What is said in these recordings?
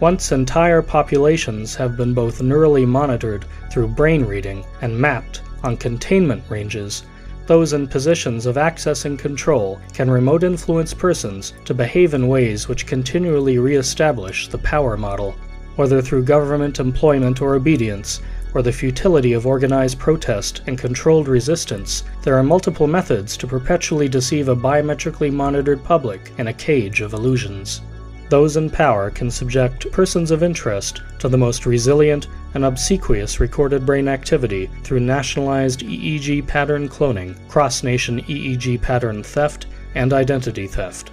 Once entire populations have been both neurally monitored through brain reading and mapped on containment ranges, those in positions of access and control can remote influence persons to behave in ways which continually re-establish the power model. Whether through government employment or obedience, or the futility of organized protest and controlled resistance, there are multiple methods to perpetually deceive a biometrically monitored public in a cage of illusions. Those in power can subject persons of interest to the most resilient and obsequious recorded brain activity through nationalized EEG pattern cloning, cross-nation EEG pattern theft, and identity theft.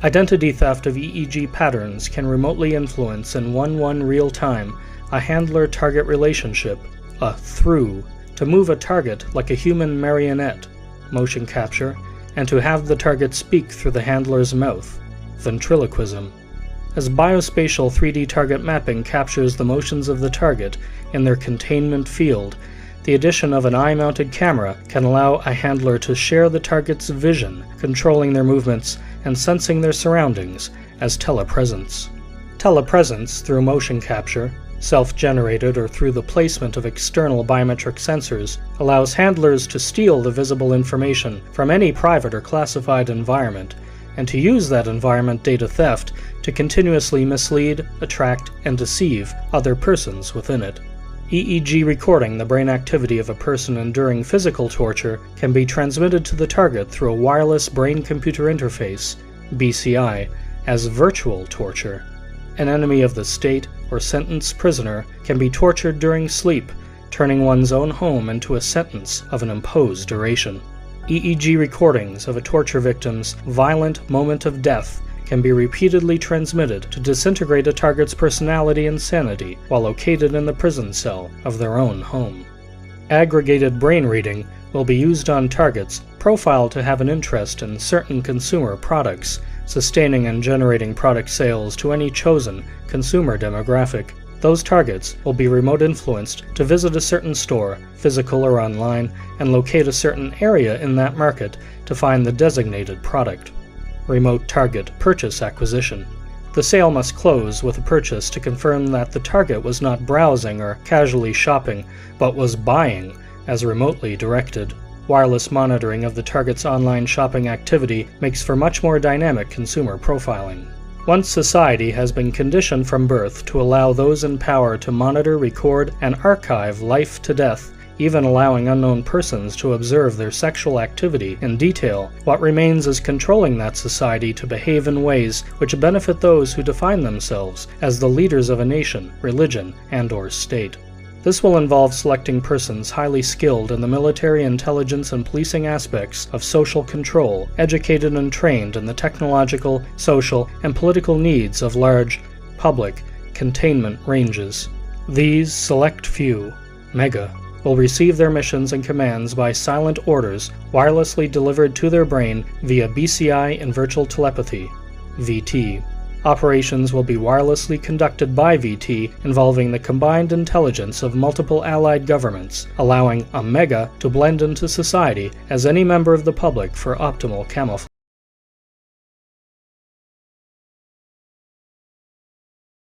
Identity theft of EEG patterns can remotely influence in 1:1 real time a handler-target relationship, a through, to move a target like a human marionette, motion capture, and to have the target speak through the handler's mouth, ventriloquism. As biospatial 3D target mapping captures the motions of the target in their containment field, the addition of an eye-mounted camera can allow a handler to share the target's vision, controlling their movements and sensing their surroundings as telepresence. Telepresence through motion capture, self-generated or through the placement of external biometric sensors, allows handlers to steal the visible information from any private or classified environment, and to use that environment data theft to continuously mislead, attract, and deceive other persons within it. EEG recording the brain activity of a person enduring physical torture can be transmitted to the target through a wireless brain-computer interface, BCI, as virtual torture. An enemy of the state or sentenced prisoner can be tortured during sleep, turning one's own home into a sentence of an imposed duration. EEG recordings of a torture victim's violent moment of death can be repeatedly transmitted to disintegrate a target's personality and sanity while located in the prison cell of their own home. Aggregated brain reading will be used on targets profiled to have an interest in certain consumer products, sustaining and generating product sales to any chosen consumer demographic. Those targets will be remote influenced to visit a certain store, physical or online, and locate a certain area in that market to find the designated product. Remote target purchase acquisition. The sale must close with a purchase to confirm that the target was not browsing or casually shopping, but was buying, as remotely directed. Wireless monitoring of the target's online shopping activity makes for much more dynamic consumer profiling. Once society has been conditioned from birth to allow those in power to monitor, record, and archive life to death, even allowing unknown persons to observe their sexual activity in detail, what remains is controlling that society to behave in ways which benefit those who define themselves as the leaders of a nation, religion, and/or state. This will involve selecting persons highly skilled in the military, intelligence, and policing aspects of social control, educated and trained in the technological, social, and political needs of large, public, containment ranges. These select few, mega, will receive their missions and commands by silent orders wirelessly delivered to their brain via BCI and virtual telepathy, VT. Operations will be wirelessly conducted by VT involving the combined intelligence of multiple allied governments, allowing a mega to blend into society as any member of the public for optimal camouflage.